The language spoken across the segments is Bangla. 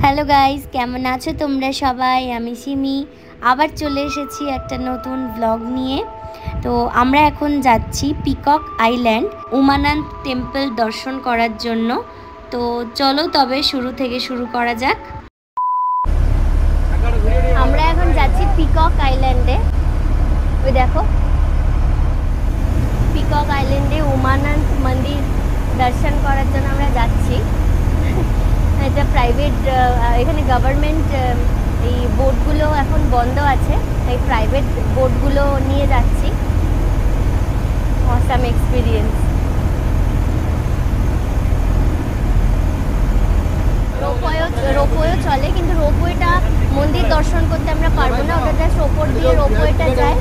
হ্যালো গাইস, কেমন আছো তোমরা সবাই? আমি সিমি আবার চলে এসেছি একটা নতুন ব্লগ নিয়ে। তো আমরা এখন যাচ্ছি পিকক আইল্যান্ড উমানন্দ টেম্পল দর্শন করার জন্য। তো চলো তবে শুরু থেকে শুরু করা যাক। আমরা এখন যাচ্ছি পিকক আইল্যান্ডে। ওই দেখো, পিকক আইল্যান্ডে উমানন্দ মন্দির দর্শন করার জন্য আমরা যাচ্ছি। এটা প্রাইভেট, এখানে গভর্নমেন্ট এই বোটগুলো এখন বন্ধ আছে, তাই প্রাইভেট বোটগুলো নিয়ে যাচ্ছি। Awesome experience. রোপওয়েও চলে, কিন্তু রোপওয়েটা মন্দির দর্শন করতে আমরা পারবো না, ওটা জাস্ট ওপর দিয়ে রোপওয়েটা যায়,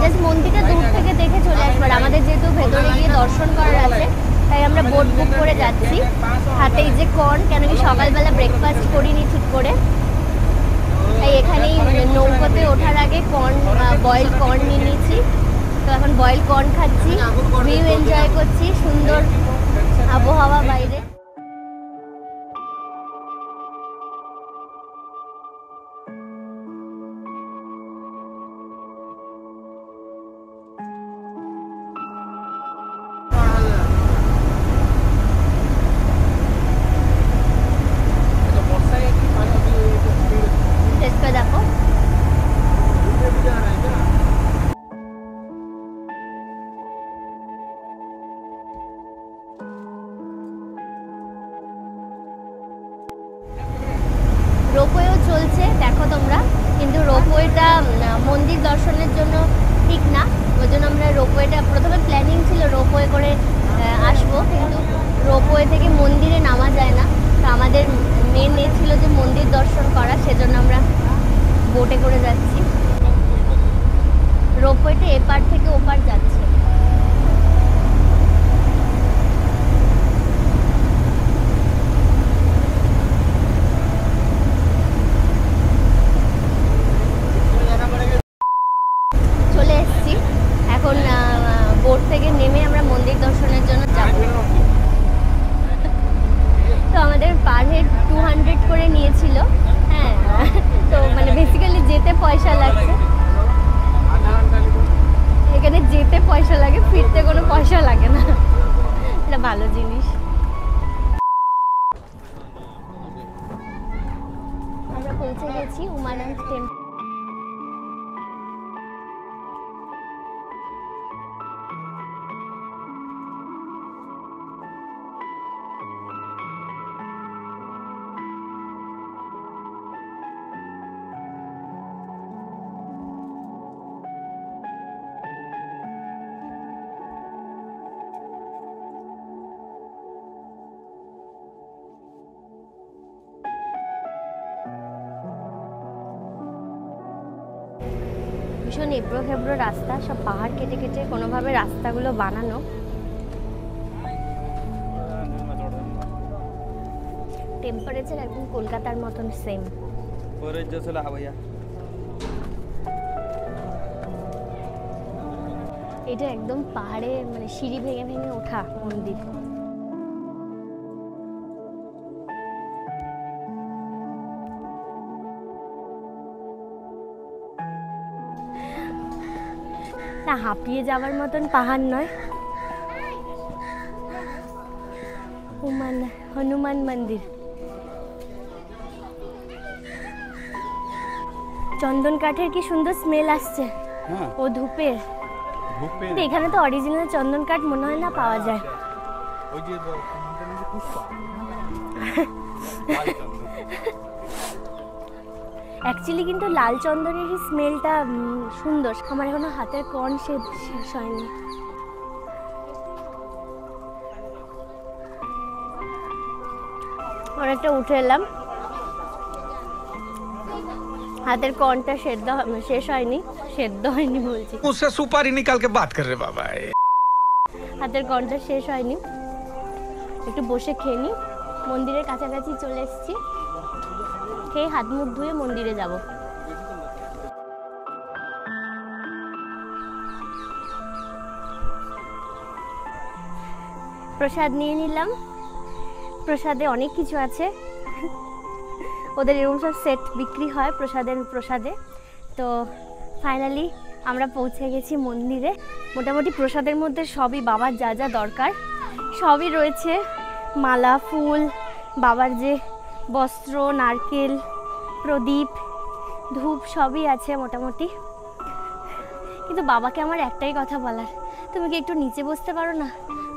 জাস্ট মন্দিরটা দূর থেকে দেখে চলে আসবো। আর আমাদের যেহেতু ভেতরে গিয়ে দর্শন করার আছে, তাই আমরা বোট বুক করে যাচ্ছি। হাতে এই যে কর্ন, কেন কি সকালবেলা ব্রেকফাস্ট করিনি ঠিক করে, তাই এখানেই নৌকোতে ওঠার আগে কর্ন, বয়েল কর্ন নিয়ে নিয়েছি। তো এখন বয়েল কর্ন খাচ্ছি, ভিউ এনজয় করছি, সুন্দর আবহাওয়া বাইরে। রোপওয়েও চলছে, দেখো তোমরা, কিন্তু রোপওয়েটা মন্দির দর্শনের জন্য ঠিক না। ওই জন্য আমরা রোপওয়েটা, প্রথমে প্ল্যানিং ছিল রোপওয়ে করে আসবো, কিন্তু রোপওয়ে থেকে মন্দিরে নামা যায় না। তো আমাদের মেন এ ছিল যে মন্দির দর্শন করা, সেজন্য আমরা বোটে করে যাচ্ছি। রোপওয়েটা এপার থেকে ওপার যাচ্ছে। এখন বোট থেকে নেমে আমরা মন্দির দর্শনের জন্য যাব। তো আমাদের পার হেড 200 করে নিয়েছিল। হ্যাঁ, তো মানে বেসিক্যালি যেতে পয়সা লাগছে, এখানে যেতে পয়সা লাগে, ফিরতে কোনো পয়সা লাগে না, এটা ভালো জিনিস। আমরা পৌঁছে গেছি উমানন্দ টেম্পল। ভীষণ এবড়ো খেবড়ো রাস্তা, সব পাহাড় কেটে কেটে কোনোভাবে রাস্তাগুলো বানানো। টেম্পারেচার একদম কলকাতার মতন সেম। এটা একদম পাহাড়ে, মানে সিঁড়ি ভেঙে ভেঙে ওঠা মন্দির। না, হাঁপিয়ে যাওয়ার মতন পাহাড় নয়। হনুমান মন্দির। চন্দন কাঠের কি সুন্দর স্মেল আসছে, ও ধূপের। এখানে তো অরিজিনাল চন্দন কাঠ মনে হয় না পাওয়া যায়। অ্যাকচুয়ালি কিন্তু লাল চন্দনেরই স্মেলটা সুন্দর। আমার এখনো হাতের কর্ন শেষ হয়নি। অনেকটা উঠে এলাম, হাতের কর্নটা শেষ হয়নি, সেদ্ধ হয়নি বলছি, মুঝসে সুপারি নিকাল কে বাত কর রে বাবা। হাতের কর্নটা শেষ হয়নি, একটু বসে খেয়ে নি। মন্দিরের কাছাকাছি চলে এসেছি, খেয়ে হাত মুখ ধুয়ে মন্দিরে যাব। প্রসাদ নিয়ে নিলাম। প্রসাদে অনেক কিছু আছে, ওদের এরকম সব সেট বিক্রি হয় প্রসাদে। তো ফাইনালি আমরা পৌঁছে গেছি মন্দিরে। মোটামুটি প্রসাদের মধ্যে সবই বাবার যা যা দরকার সবই রয়েছে, মালা, ফুল, বাবার যে বস্ত্র, নারকেল, প্রদীপ, ধূপ সবই আছে মোটামুটি। কিন্তু বাবাকে আমার একটাই কথা বলার, তুমি কি একটু নিচে বসতে পারো না?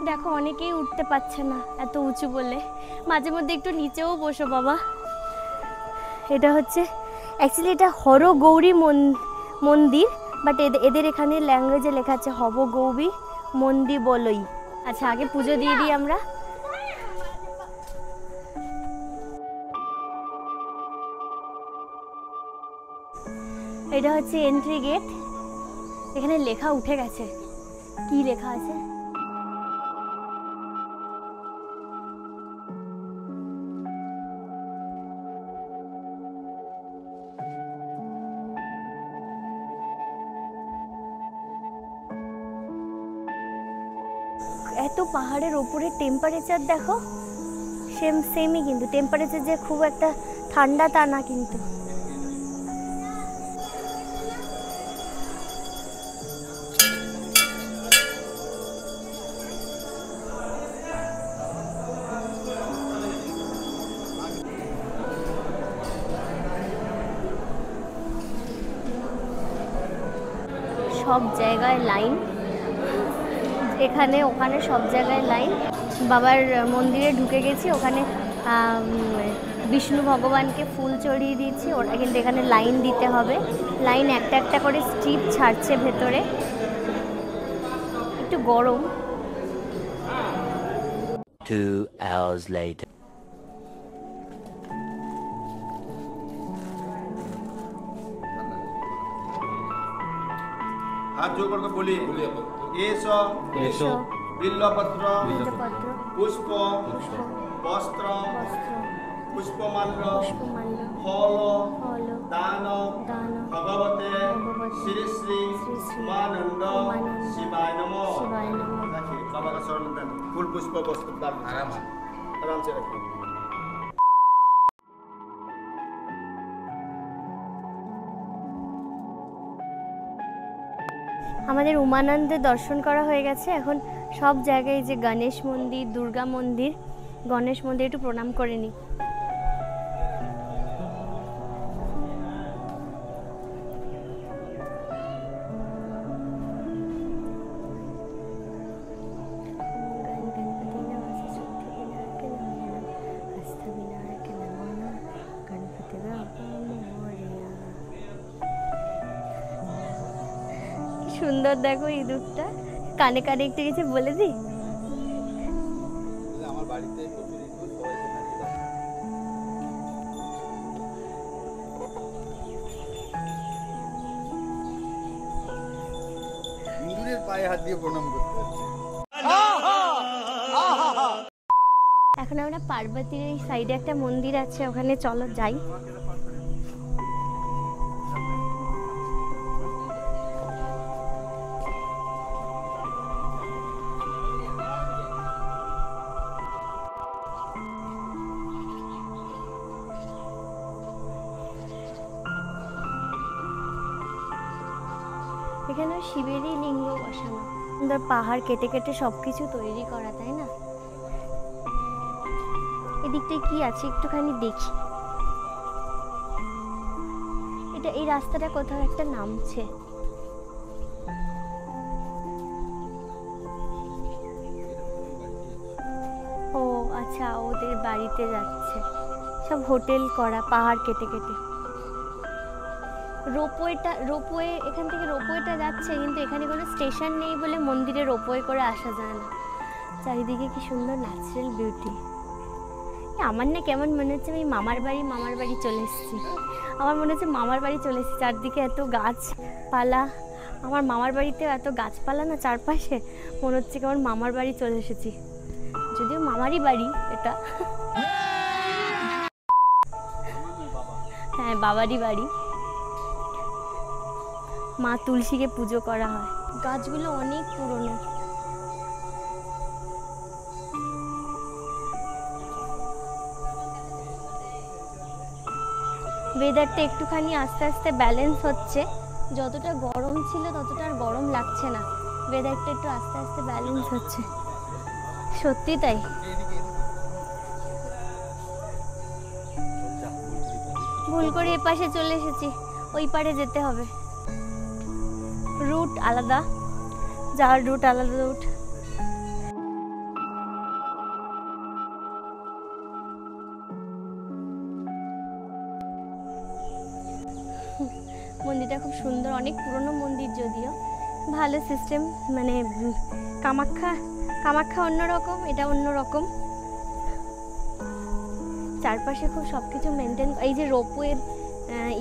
দেখো অনেকেই উঠতে পারছে না এত উঁচু বলে, মাঝে মধ্যে একটু নিচেও বসো বাবা। এটা হচ্ছে অ্যাকচুয়ালি এটা হরগৌরী মন্দির, বাট এদের এখানে ল্যাঙ্গুয়েজে লেখা আছে হবগৌরী মন্দির বলই। আচ্ছা আগে পুজো দিয়ে দিই আমরা। এটা হচ্ছে এন্ট্রি গেট। এখানে লেখা উঠে গেছে, কি লেখা আছে? এত পাহাড়ের ওপরে টেম্পারেচার দেখো, সেমই কিন্তু টেম্পারেচার যে খুব একটা ঠান্ডা তা না কিন্তু। সব জায়গায় লাইন, এখানে ওখানে সব জায়গায় লাইন। বাবার মন্দিরে ঢুকে গেছি, ওখানে বিষ্ণু ভগবানকে ফুল চড়িয়ে দিয়েছি। ওটা কিন্তু এখানে লাইন দিতে হবে, লাইন একটা একটা করে স্ট্রিপ ছাড়ছে ভেতরে, একটু গরম। 2 hours later. हाथ जोड़ कर बोलिए एषो बिल्वपत्र पुष्प वस्त्र पुष्पमाल्य फल दान भगवते श्री श्री उमानंद शिवाय नमः। रखिए बाबा का शरण दान, फूल पुष्प वस्त्र दान आराम से रखिए। আমাদের উমানন্দের দর্শন করা হয়ে গেছে। এখন সব জায়গায় যে গণেশ মন্দির, দুর্গা মন্দির, গণেশ মন্দির একটু প্রণাম করে নিই। সুন্দর দেখো ইঁদুরটা, কানে কানে একটু কিছু বলে দি। আমার বাড়িতে প্রচুর ইঁদুর, ইঁদুরের পায়ে হাত দিয়ে প্রণাম করতে হচ্ছে। এখন আমরা পার্বতীর এই সাইডে একটা মন্দির আছে, ওখানে চলো যাই। এখানে শিবেরই লিঙ্গ বসানো, সুন্দর পাহাড় কেটে কেটে সবকিছু তৈরি করা, তাই না? এদিকটায় কি আছে একটুখানি দেখি। এটা এই রাস্তাটা কোথাও একটা নামছে। ও আচ্ছা, ওদের বাড়িতে যাচ্ছে। সব হোটেল করা পাহাড় কেটে কেটে। রোপওয়ে এখান থেকে রোপওয়েটা যাচ্ছে, কিন্তু এখানে কোনো স্টেশন নেই বলে মন্দিরে রোপওয়ে করে আসা যায় না। চারিদিকে কি সুন্দর ন্যাচারাল বিউটি। আমার না কেমন মনে হচ্ছে আমি মামার বাড়ি চলে এসেছি। আমার মনে হচ্ছে মামার বাড়ি চলে এসেছি, চারদিকে এত গাছপালা। আমার মামার বাড়িতেও এত গাছপালা না চারপাশে, মনে হচ্ছে কি আমার মামার বাড়ি চলে এসেছি, যদিও মামারই বাড়ি এটা। হ্যাঁ, বাবারই বাড়ি। মা তুলসীকে পুজো করা হয়। গাছগুলো অনেক পুরনো। ওয়েদারটা একটুখানি আস্তে আস্তে ব্যালেন্স হচ্ছে, যতটা গরম ছিল ততটা আর গরম লাগছে না, ওয়েদারটা একটু আস্তে আস্তে ব্যালেন্স হচ্ছে, সত্যি তাই। ভুল করে এ পাশে চলে এসেছি, ওই পারে যেতে হবে, রুট আলাদা, যাওয়ার রুট আলাদা রুট। মন্দিরটা খুব সুন্দর, অনেক পুরনো মন্দির, যদিও ভালো সিস্টেম, মানে কামাখ্যা অন্যরকম, এটা অন্যরকম। চারপাশে খুব সব কিছু মেনটেন, এই যে রোপওয়ে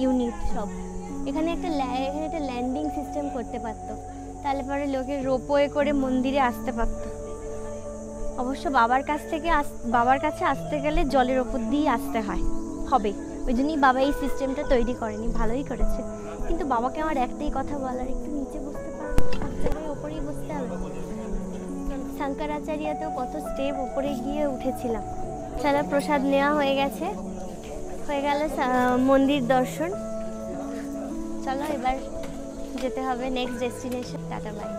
ইউনিট সব, এখানে একটা ল্যান্ডিং সিস্টেম করতে পারতো, তাহলে পরে লোকে রোপওয়ে করে মন্দিরে আসতে পারতো। অবশ্য বাবার কাছে আসতে গেলে জলের ওপর দিয়ে আসতে হবে, ওই জন্যই বাবা এই সিস্টেমটা তৈরি করেনি, ভালোই করেছে। কিন্তু বাবাকে আমার একটাই কথা বলার, একটু নিচে বসতে পারবে, সব জায়গায় ওপরেই বসতে হবে। শঙ্করাচার্যতেও কত স্টেপ ওপরে গিয়ে উঠেছিলাম। সারা প্রসাদ নেওয়া হয়ে গেছে, হয়ে গেল মন্দির দর্শন। চলো এবার যেতে হবে next destination. Tata bye.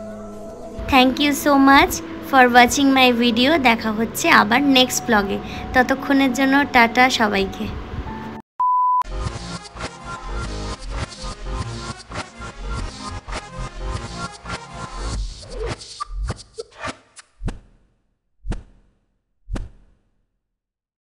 Thank you so much for watching my video. দেখা হচ্ছে আবার নেক্সট ব্লগে, ততক্ষণের জন্য টাটা সবাইকে।